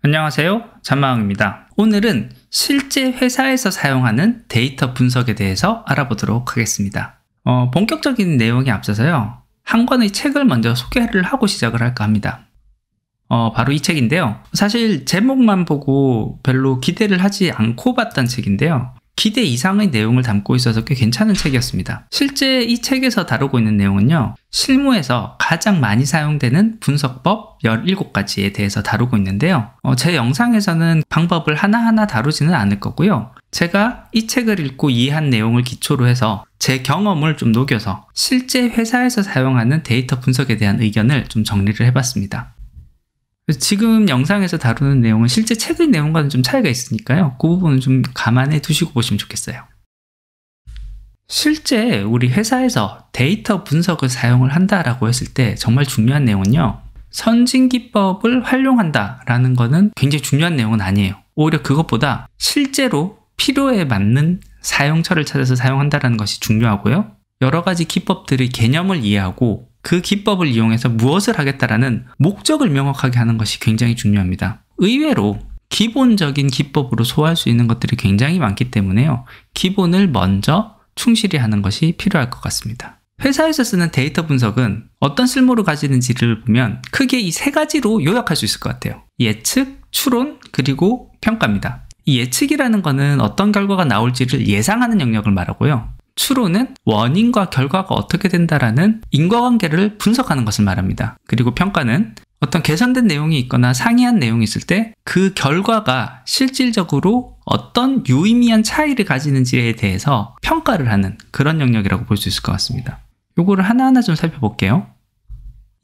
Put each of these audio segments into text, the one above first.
안녕하세요, 잔마왕입니다. 오늘은 실제 회사에서 사용하는 데이터 분석에 대해서 알아보도록 하겠습니다. 본격적인 내용에 앞서서요, 한 권의 책을 먼저 소개를 하고 시작을 할까 합니다. 바로 이 책인데요. 사실 제목만 보고 별로 기대를 하지 않고 봤던 책인데요. 기대 이상의 내용을 담고 있어서 꽤 괜찮은 책이었습니다. 실제 이 책에서 다루고 있는 내용은요, 실무에서 가장 많이 사용되는 분석법 17가지에 대해서 다루고 있는데요. 제 영상에서는 방법을 하나하나 다루지는 않을 거고요. 제가 이 책을 읽고 이해한 내용을 기초로 해서 제 경험을 좀 녹여서 실제 회사에서 사용하는 데이터 분석에 대한 의견을 좀 정리를 해봤습니다. 지금 영상에서 다루는 내용은 실제 책의 내용과는 좀 차이가 있으니까요. 그 부분은 좀 감안해 두시고 보시면 좋겠어요. 실제 우리 회사에서 데이터 분석을 사용을 한다라고 했을 때 정말 중요한 내용은요, 선진기법을 활용한다라는 거는 굉장히 중요한 내용은 아니에요. 오히려 그것보다 실제로 필요에 맞는 사용처를 찾아서 사용한다라는 것이 중요하고요. 여러 가지 기법들의 개념을 이해하고 그 기법을 이용해서 무엇을 하겠다라는 목적을 명확하게 하는 것이 굉장히 중요합니다. 의외로 기본적인 기법으로 소화할 수 있는 것들이 굉장히 많기 때문에요. 기본을 먼저 충실히 하는 것이 필요할 것 같습니다. 회사에서 쓰는 데이터 분석은 어떤 쓸모를 가지는지를 보면 크게 이 세 가지로 요약할 수 있을 것 같아요. 예측, 추론, 그리고 평가입니다. 이 예측이라는 거는 어떤 결과가 나올지를 예상하는 영역을 말하고요. 추론은 원인과 결과가 어떻게 된다라는 인과관계를 분석하는 것을 말합니다. 그리고 평가는 어떤 개선된 내용이 있거나 상이한 내용이 있을 때 그 결과가 실질적으로 어떤 유의미한 차이를 가지는지에 대해서 평가를 하는 그런 영역이라고 볼 수 있을 것 같습니다. 요거를 하나하나 좀 살펴볼게요.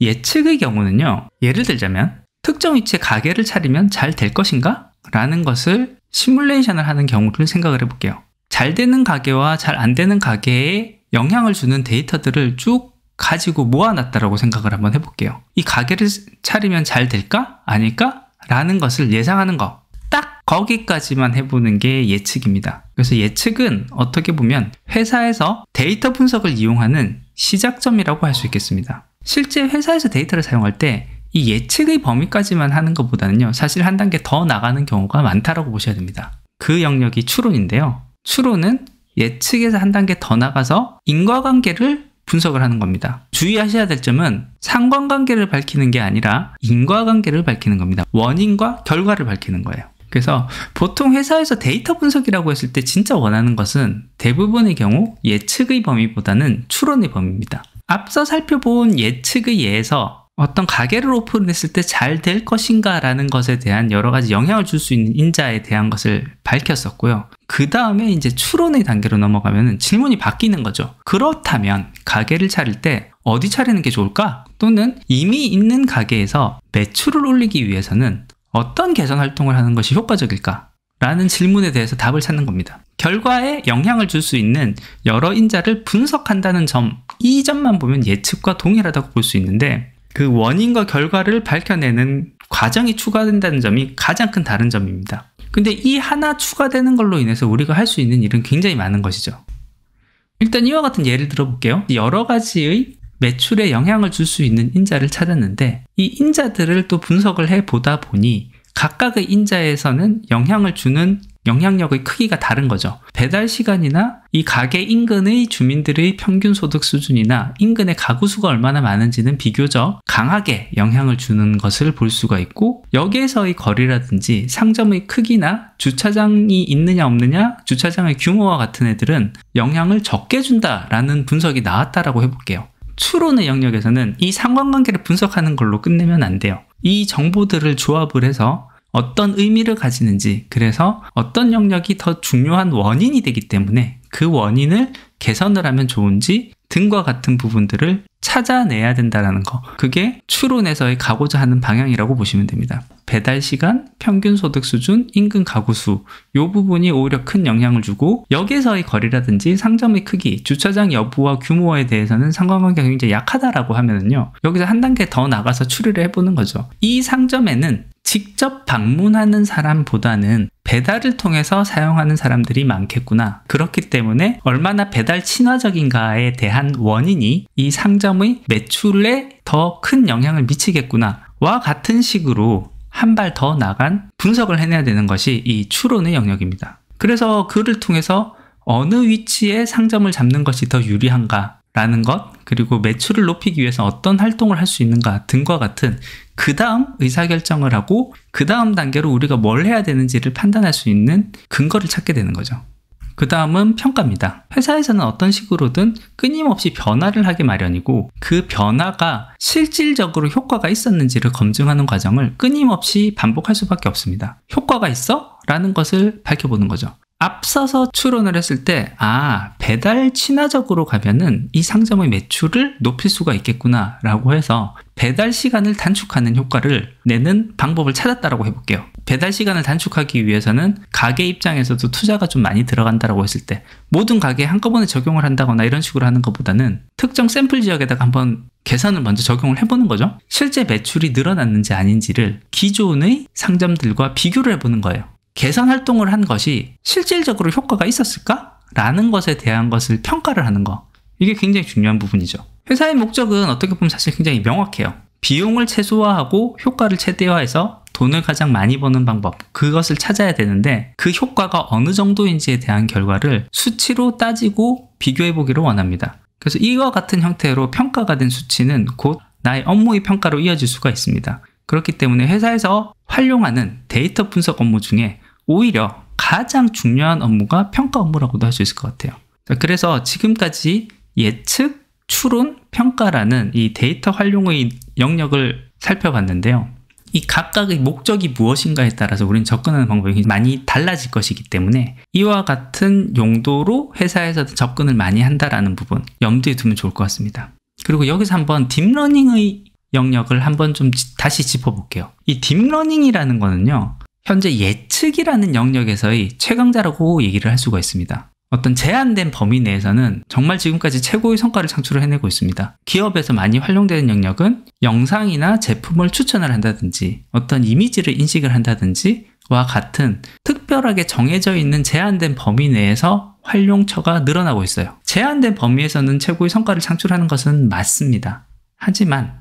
예측의 경우는요, 예를 들자면 특정 위치에 가게를 차리면 잘 될 것인가? 라는 것을 시뮬레이션을 하는 경우를 생각을 해볼게요. 잘 되는 가게와 잘 안 되는 가게에 영향을 주는 데이터들을 쭉 가지고 모아놨다라고 생각을 한번 해볼게요. 이 가게를 차리면 잘 될까? 아닐까? 라는 것을 예상하는 거. 딱 거기까지만 해보는 게 예측입니다. 그래서 예측은 어떻게 보면 회사에서 데이터 분석을 이용하는 시작점이라고 할 수 있겠습니다. 실제 회사에서 데이터를 사용할 때 이 예측의 범위까지만 하는 것보다는요, 사실 한 단계 더 나가는 경우가 많다라고 보셔야 됩니다. 그 영역이 추론인데요. 추론은 예측에서 한 단계 더 나가서 인과관계를 분석을 하는 겁니다. 주의하셔야 될 점은 상관관계를 밝히는 게 아니라 인과관계를 밝히는 겁니다. 원인과 결과를 밝히는 거예요. 그래서 보통 회사에서 데이터 분석이라고 했을 때 진짜 원하는 것은 대부분의 경우 예측의 범위보다는 추론의 범위입니다. 앞서 살펴본 예측의 예에서 어떤 가게를 오픈했을 때 잘 될 것인가 라는 것에 대한 여러 가지 영향을 줄 수 있는 인자에 대한 것을 밝혔었고요. 그 다음에 이제 추론의 단계로 넘어가면 질문이 바뀌는 거죠. 그렇다면 가게를 차릴 때 어디 차리는 게 좋을까? 또는 이미 있는 가게에서 매출을 올리기 위해서는 어떤 개선 활동을 하는 것이 효과적일까? 라는 질문에 대해서 답을 찾는 겁니다. 결과에 영향을 줄 수 있는 여러 인자를 분석한다는 점, 이 점만 보면 예측과 동일하다고 볼 수 있는데, 그 원인과 결과를 밝혀내는 과정이 추가된다는 점이 가장 큰 다른 점입니다. 근데 이 하나 추가되는 걸로 인해서 우리가 할 수 있는 일은 굉장히 많은 것이죠. 일단 이와 같은 예를 들어볼게요. 여러 가지의 매출에 영향을 줄 수 있는 인자를 찾았는데 이 인자들을 또 분석을 해보다 보니 각각의 인자에서는 영향을 주는 영향력의 크기가 다른 거죠. 배달 시간이나 이 가게 인근의 주민들의 평균 소득 수준이나 인근의 가구 수가 얼마나 많은지는 비교적 강하게 영향을 주는 것을 볼 수가 있고, 여기에서의 거리라든지 상점의 크기나 주차장이 있느냐 없느냐, 주차장의 규모와 같은 애들은 영향을 적게 준다라는 분석이 나왔다라고 해볼게요. 추론의 영역에서는 이 상관관계를 분석하는 걸로 끝내면 안 돼요. 이 정보들을 조합을 해서 어떤 의미를 가지는지, 그래서 어떤 영역이 더 중요한 원인이 되기 때문에 그 원인을 개선을 하면 좋은지 등과 같은 부분들을 찾아내야 된다는 거. 그게 추론에서의 가고자 하는 방향이라고 보시면 됩니다. 배달 시간, 평균 소득 수준, 인근 가구 수, 이 부분이 오히려 큰 영향을 주고, 여기에서의 거리라든지 상점의 크기, 주차장 여부와 규모에 대해서는 상관관계가 굉장히 약하다라고 하면은요, 여기서 한 단계 더 나가서 추리를 해보는 거죠. 이 상점에는 직접 방문하는 사람보다는 배달을 통해서 사용하는 사람들이 많겠구나. 그렇기 때문에 얼마나 배달 친화적인가에 대한 원인이 이 상점의 매출에 더 큰 영향을 미치겠구나. 와 같은 식으로 한 발 더 나간 분석을 해내야 되는 것이 이 추론의 영역입니다. 그래서 그를 통해서 어느 위치에 상점을 잡는 것이 더 유리한가 라는 것, 그리고 매출을 높이기 위해서 어떤 활동을 할 수 있는가 등과 같은 그 다음 의사결정을 하고 그 다음 단계로 우리가 뭘 해야 되는지를 판단할 수 있는 근거를 찾게 되는 거죠. 그 다음은 평가입니다. 회사에서는 어떤 식으로든 끊임없이 변화를 하기 마련이고 그 변화가 실질적으로 효과가 있었는지를 검증하는 과정을 끊임없이 반복할 수밖에 없습니다. 효과가 있어? 라는 것을 밝혀보는 거죠. 앞서서 추론을 했을 때 배달 친화적으로 가면은 이 상점의 매출을 높일 수가 있겠구나 라고 해서 배달 시간을 단축하는 효과를 내는 방법을 찾았다라고 해볼게요. 배달 시간을 단축하기 위해서는 가게 입장에서도 투자가 좀 많이 들어간다라고 했을 때 모든 가게에 한꺼번에 적용을 한다거나 이런 식으로 하는 것보다는 특정 샘플 지역에다가 한번 개선을 먼저 적용을 해보는 거죠. 실제 매출이 늘어났는지 아닌지를 기존의 상점들과 비교를 해보는 거예요. 개선 활동을 한 것이 실질적으로 효과가 있었을까? 라는 것에 대한 것을 평가를 하는 거. 이게 굉장히 중요한 부분이죠. 회사의 목적은 어떻게 보면 사실 굉장히 명확해요. 비용을 최소화하고 효과를 최대화해서 돈을 가장 많이 버는 방법, 그것을 찾아야 되는데 그 효과가 어느 정도인지에 대한 결과를 수치로 따지고 비교해보기를 원합니다. 그래서 이와 같은 형태로 평가가 된 수치는 곧 나의 업무의 평가로 이어질 수가 있습니다. 그렇기 때문에 회사에서 활용하는 데이터 분석 업무 중에 오히려 가장 중요한 업무가 평가 업무라고도 할 수 있을 것 같아요. 그래서 지금까지 예측, 추론, 평가라는 이 데이터 활용의 영역을 살펴봤는데요. 이 각각의 목적이 무엇인가에 따라서 우리는 접근하는 방법이 많이 달라질 것이기 때문에 이와 같은 용도로 회사에서 접근을 많이 한다라는 부분 염두에 두면 좋을 것 같습니다. 그리고 여기서 한번 딥러닝의 영역을 한번 좀 다시 짚어볼게요. 이 딥러닝이라는 거는요, 현재 예측이라는 영역에서의 최강자라고 얘기를 할 수가 있습니다. 어떤 제한된 범위 내에서는 정말 지금까지 최고의 성과를 창출을 해내고 있습니다. 기업에서 많이 활용되는 영역은 영상이나 제품을 추천을 한다든지 어떤 이미지를 인식을 한다든지 와 같은 특별하게 정해져 있는 제한된 범위 내에서 활용처가 늘어나고 있어요. 제한된 범위에서는 최고의 성과를 창출하는 것은 맞습니다. 하지만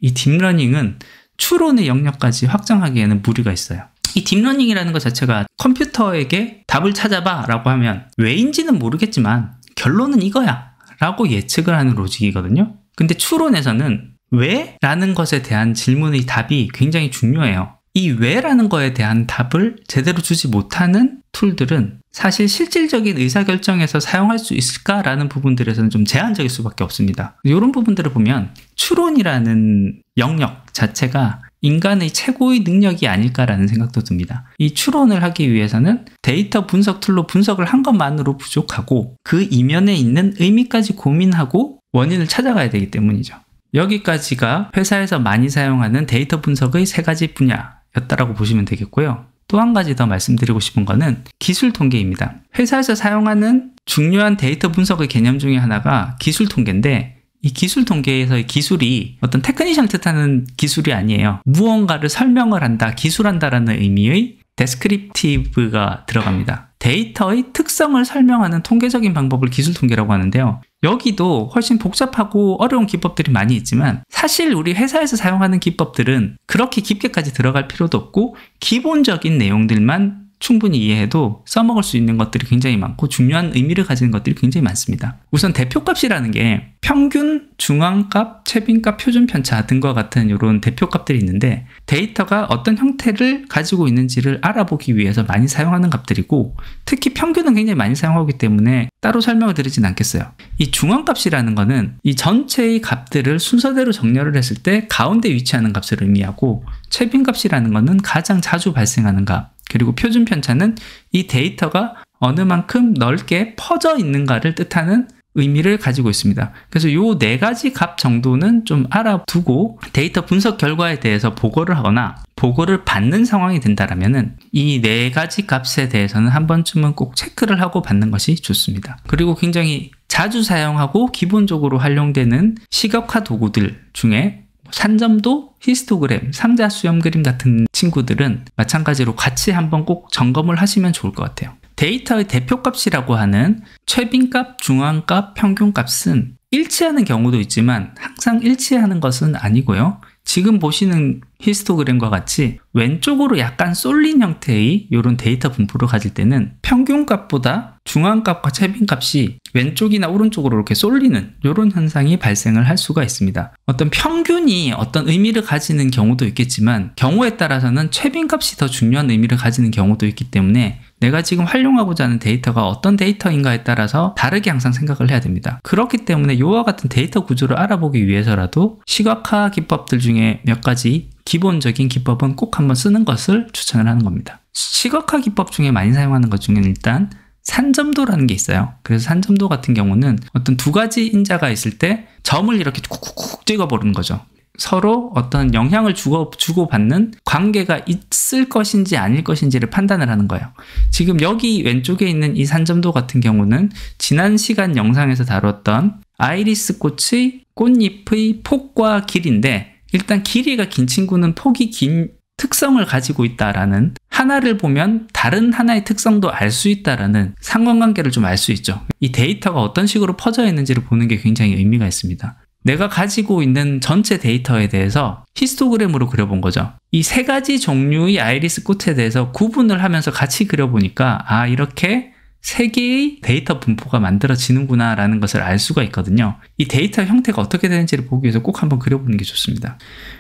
이 딥러닝은 추론의 영역까지 확장하기에는 무리가 있어요. 이 딥러닝이라는 것 자체가 컴퓨터에게 답을 찾아봐 라고 하면 왜인지는 모르겠지만 결론은 이거야 라고 예측을 하는 로직이거든요. 근데 추론에서는 왜? 라는 것에 대한 질문의 답이 굉장히 중요해요. 이 왜? 라는 거에 대한 답을 제대로 주지 못하는 툴들은 사실 실질적인 의사결정에서 사용할 수 있을까라는 부분들에서는 좀 제한적일 수밖에 없습니다. 이런 부분들을 보면 추론이라는 영역 자체가 인간의 최고의 능력이 아닐까라는 생각도 듭니다. 이 추론을 하기 위해서는 데이터 분석 툴로 분석을 한 것만으로 부족하고 그 이면에 있는 의미까지 고민하고 원인을 찾아가야 되기 때문이죠. 여기까지가 회사에서 많이 사용하는 데이터 분석의 3가지 분야였다라고 보시면 되겠고요. 또 한 가지 더 말씀드리고 싶은 거는 기술 통계입니다. 회사에서 사용하는 중요한 데이터 분석의 개념 중에 하나가 기술 통계인데 이 기술 통계에서의 기술이 어떤 테크니션을 뜻하는 기술이 아니에요. 무언가를 설명을 한다, 기술한다라는 의미의 데스크립티브가 들어갑니다. 데이터의 특성을 설명하는 통계적인 방법을 기술 통계라고 하는데요. 여기도 훨씬 복잡하고 어려운 기법들이 많이 있지만 사실 우리 회사에서 사용하는 기법들은 그렇게 깊게까지 들어갈 필요도 없고 기본적인 내용들만 충분히 이해해도 써먹을 수 있는 것들이 굉장히 많고 중요한 의미를 가지는 것들이 굉장히 많습니다. 우선 대표값이라는 게 평균, 중앙값, 최빈값, 표준편차 등과 같은 이런 대표값들이 있는데 데이터가 어떤 형태를 가지고 있는지를 알아보기 위해서 많이 사용하는 값들이고 특히 평균은 굉장히 많이 사용하기 때문에 따로 설명을 드리진 않겠어요. 이 중앙값이라는 거는 이 전체의 값들을 순서대로 정렬을 했을 때 가운데 위치하는 값을 의미하고 최빈값이라는 거는 가장 자주 발생하는 값, 그리고 표준편차는 이 데이터가 어느 만큼 넓게 퍼져 있는가를 뜻하는 의미를 가지고 있습니다. 그래서 이 4가지 값 정도는 좀 알아두고 데이터 분석 결과에 대해서 보고를 하거나 보고를 받는 상황이 된다라면은 이 4가지 값에 대해서는 한 번쯤은 꼭 체크를 하고 받는 것이 좋습니다. 그리고 굉장히 자주 사용하고 기본적으로 활용되는 시각화 도구들 중에 산점도, 히스토그램, 상자 수염 그림 같은 친구들은 마찬가지로 같이 한번 꼭 점검을 하시면 좋을 것 같아요. 데이터의 대표값이라고 하는 최빈값, 중앙값, 평균값은 일치하는 경우도 있지만 항상 일치하는 것은 아니고요. 지금 보시는 히스토그램과 같이 왼쪽으로 약간 쏠린 형태의 이런 데이터 분포를 가질 때는 평균값보다 중앙값과 최빈값이 왼쪽이나 오른쪽으로 이렇게 쏠리는 이런 현상이 발생을 할 수가 있습니다. 어떤 평균이 어떤 의미를 가지는 경우도 있겠지만 경우에 따라서는 최빈값이 더 중요한 의미를 가지는 경우도 있기 때문에 내가 지금 활용하고자 하는 데이터가 어떤 데이터인가에 따라서 다르게 항상 생각을 해야 됩니다. 그렇기 때문에 이와 같은 데이터 구조를 알아보기 위해서라도 시각화 기법들 중에 몇 가지 기본적인 기법은 꼭 한번 쓰는 것을 추천을 하는 겁니다. 시각화 기법 중에 많이 사용하는 것 중에는 일단 산점도라는 게 있어요. 그래서 산점도 같은 경우는 어떤 두 가지 인자가 있을 때 점을 이렇게 쿡쿡쿡 찍어버리는 거죠. 서로 어떤 영향을 주고받는 관계가 있을 것인지 아닐 것인지를 판단을 하는 거예요. 지금 여기 왼쪽에 있는 이 산점도 같은 경우는 지난 시간 영상에서 다뤘던 아이리스 꽃의 꽃잎의 폭과 길인데, 일단 길이가 긴 친구는 폭이 긴 특성을 가지고 있다라는, 하나를 보면 다른 하나의 특성도 알 수 있다라는 상관관계를 좀 알 수 있죠. 이 데이터가 어떤 식으로 퍼져 있는지를 보는 게 굉장히 의미가 있습니다. 내가 가지고 있는 전체 데이터에 대해서 히스토그램으로 그려본 거죠. 이 세 가지 종류의 아이리스 꽃에 대해서 구분을 하면서 같이 그려보니까 아, 이렇게 세 개의 데이터 분포가 만들어지는구나 라는 것을 알 수가 있거든요. 이 데이터 형태가 어떻게 되는지를 보기 위해서 꼭 한번 그려보는 게 좋습니다.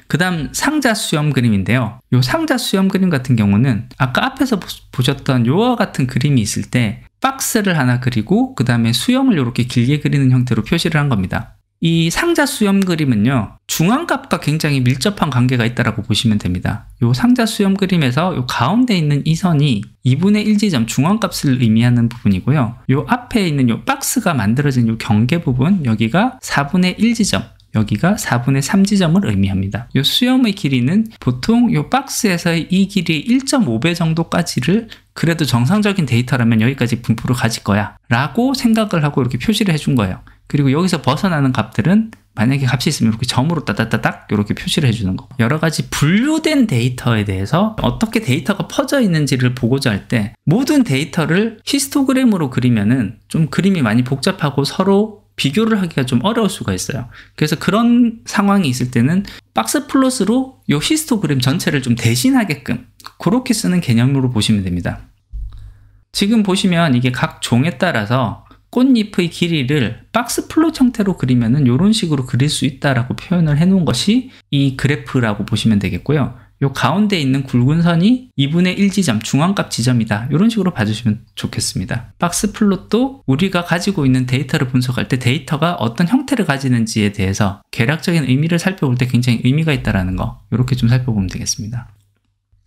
그 다음 상자 수렴 그림인데요. 이 상자 수렴 그림 같은 경우는 아까 앞에서 보셨던 이와 같은 그림이 있을 때 박스를 하나 그리고 그 다음에 수렴을 이렇게 길게 그리는 형태로 표시를 한 겁니다. 이 상자 수렴 그림은요, 중앙값과 굉장히 밀접한 관계가 있다고 보시면 됩니다. 이 상자 수렴 그림에서 이 가운데 있는 이 선이 2분의 1 지점 중앙값을 의미하는 부분이고요. 이 앞에 있는 이 박스가 만들어진 이 경계 부분, 여기가 4분의 1 지점, 여기가 4분의 3 지점을 의미합니다. 이 수렴의 길이는 보통 이 박스에서의 이 길이의 1.5배 정도까지를 그래도 정상적인 데이터라면 여기까지 분포를 가질 거야 라고 생각을 하고 이렇게 표시를 해준 거예요. 그리고 여기서 벗어나는 값들은 만약에 값이 있으면 이렇게 점으로 따닥따닥 이렇게 표시를 해주는 거. 여러 가지 분류된 데이터에 대해서 어떻게 데이터가 퍼져 있는지를 보고자 할 때 모든 데이터를 히스토그램으로 그리면은 좀 그림이 많이 복잡하고 서로 비교를 하기가 좀 어려울 수가 있어요. 그래서 그런 상황이 있을 때는 박스 플롯으로 이 히스토그램 전체를 좀 대신하게끔 그렇게 쓰는 개념으로 보시면 됩니다. 지금 보시면 이게 각 종에 따라서 꽃잎의 길이를 박스 플롯 형태로 그리면은 이런 식으로 그릴 수 있다라고 표현을 해 놓은 것이 이 그래프라고 보시면 되겠고요. 요 가운데 있는 굵은 선이 2분의 1 지점, 중앙값 지점이다. 이런 식으로 봐주시면 좋겠습니다. 박스 플롯도 우리가 가지고 있는 데이터를 분석할 때 데이터가 어떤 형태를 가지는지에 대해서 계략적인 의미를 살펴볼 때 굉장히 의미가 있다는 거, 이렇게 좀 살펴보면 되겠습니다.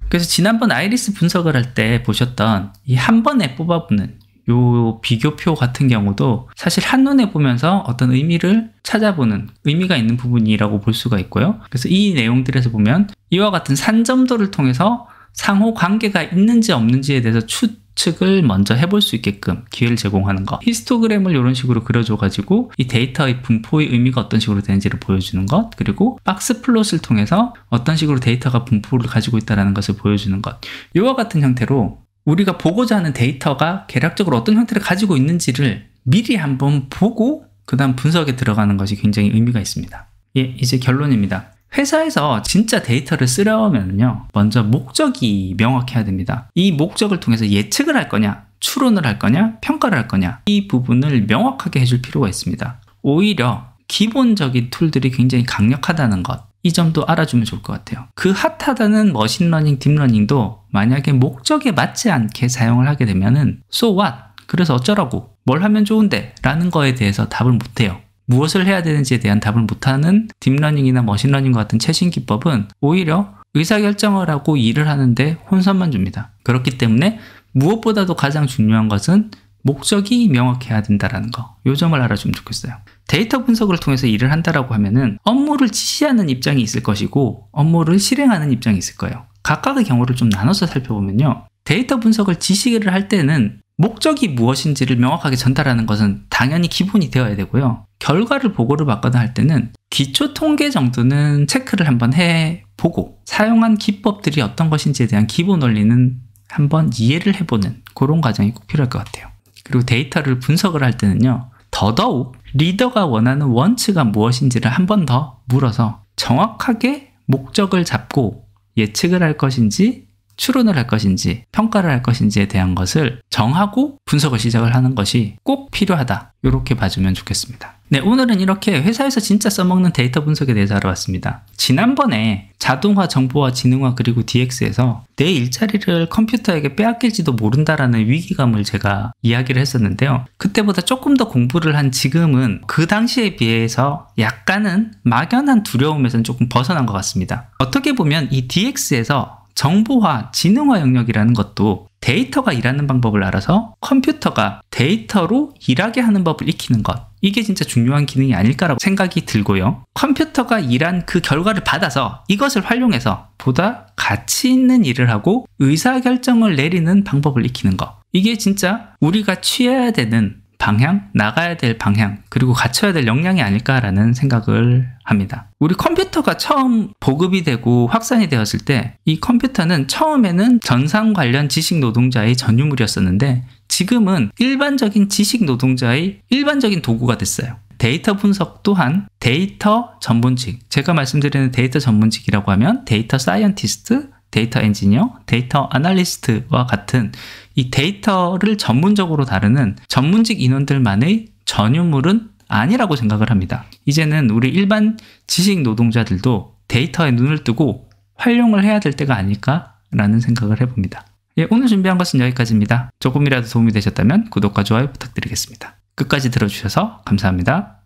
그래서 지난번 아이리스 분석을 할 때 보셨던 이 한 번에 뽑아보는 요 비교표 같은 경우도 사실 한눈에 보면서 어떤 의미를 찾아보는 의미가 있는 부분이라고 볼 수가 있고요. 그래서 이 내용들에서 보면 이와 같은 산점도를 통해서 상호 관계가 있는지 없는지에 대해서 추측을 먼저 해볼 수 있게끔 기회를 제공하는 것. 히스토그램을 이런 식으로 그려줘가지고 이 데이터의 분포의 의미가 어떤 식으로 되는지를 보여주는 것. 그리고 박스 플롯을 통해서 어떤 식으로 데이터가 분포를 가지고 있다는 것을 보여주는 것. 이와 같은 형태로 우리가 보고자 하는 데이터가 계략적으로 어떤 형태를 가지고 있는지를 미리 한번 보고 그 다음 분석에 들어가는 것이 굉장히 의미가 있습니다. 예, 이제 결론입니다. 회사에서 진짜 데이터를 쓰려면요, 먼저 목적이 명확해야 됩니다. 이 목적을 통해서 예측을 할 거냐, 추론을 할 거냐, 평가를 할 거냐, 이 부분을 명확하게 해줄 필요가 있습니다. 오히려 기본적인 툴들이 굉장히 강력하다는 것, 이 점도 알아주면 좋을 것 같아요. 그 핫하다는 머신러닝, 딥러닝도 만약에 목적에 맞지 않게 사용을 하게 되면은 so what? 그래서 어쩌라고? 뭘 하면 좋은데? 라는 거에 대해서 답을 못해요. 무엇을 해야 되는지에 대한 답을 못하는 딥러닝이나 머신러닝과 같은 최신 기법은 오히려 의사결정을 하고 일을 하는데 혼선만 줍니다. 그렇기 때문에 무엇보다도 가장 중요한 것은 목적이 명확해야 된다는 거, 이 점을 알아주면 좋겠어요. 데이터 분석을 통해서 일을 한다라고 하면은 업무를 지시하는 입장이 있을 것이고 업무를 실행하는 입장이 있을 거예요. 각각의 경우를 좀 나눠서 살펴보면요, 데이터 분석을 지시를 할 때는 목적이 무엇인지를 명확하게 전달하는 것은 당연히 기본이 되어야 되고요. 결과를 보고를 받거나 할 때는 기초 통계 정도는 체크를 한번 해보고 사용한 기법들이 어떤 것인지에 대한 기본 원리는 한번 이해를 해보는 그런 과정이 꼭 필요할 것 같아요. 그리고 데이터를 분석을 할 때는요, 더더욱 리더가 원하는 원칙가 무엇인지를 한 번 더 물어서 정확하게 목적을 잡고 예측을 할 것인지 추론을 할 것인지 평가를 할 것인지에 대한 것을 정하고 분석을 시작을 하는 것이 꼭 필요하다. 이렇게 봐주면 좋겠습니다. 네, 오늘은 이렇게 회사에서 진짜 써먹는 데이터 분석에 대해서 알아봤습니다. 지난번에 자동화, 정보화, 지능화 그리고 DX에서 내 일자리를 컴퓨터에게 빼앗길지도 모른다라는 위기감을 제가 이야기를 했었는데요. 그때보다 조금 더 공부를 한 지금은 그 당시에 비해서 약간은 막연한 두려움에서는 조금 벗어난 것 같습니다. 어떻게 보면 이 DX에서 정보화, 지능화 영역이라는 것도 데이터가 일하는 방법을 알아서 컴퓨터가 데이터로 일하게 하는 법을 익히는 것. 이게 진짜 중요한 기능이 아닐까라고 생각이 들고요. 컴퓨터가 일한 그 결과를 받아서 이것을 활용해서 보다 가치 있는 일을 하고 의사결정을 내리는 방법을 익히는 것. 이게 진짜 우리가 취해야 되는 방향, 나가야 될 방향, 그리고 갖춰야 될 역량이 아닐까라는 생각을 합니다. 우리 컴퓨터가 처음 보급이 되고 확산이 되었을 때 이 컴퓨터는 처음에는 전산 관련 지식 노동자의 전유물이었었는데 지금은 일반적인 지식 노동자의 일반적인 도구가 됐어요. 데이터 분석 또한 데이터 전문직, 제가 말씀드리는 데이터 전문직이라고 하면 데이터 사이언티스트, 데이터 엔지니어, 데이터 아날리스트와 같은 이 데이터를 전문적으로 다루는 전문직 인원들만의 전유물은 아니라고 생각을 합니다. 이제는 우리 일반 지식 노동자들도 데이터에 눈을 뜨고 활용을 해야 될 때가 아닐까라는 생각을 해봅니다. 예, 오늘 준비한 것은 여기까지입니다. 조금이라도 도움이 되셨다면 구독과 좋아요 부탁드리겠습니다. 끝까지 들어주셔서 감사합니다.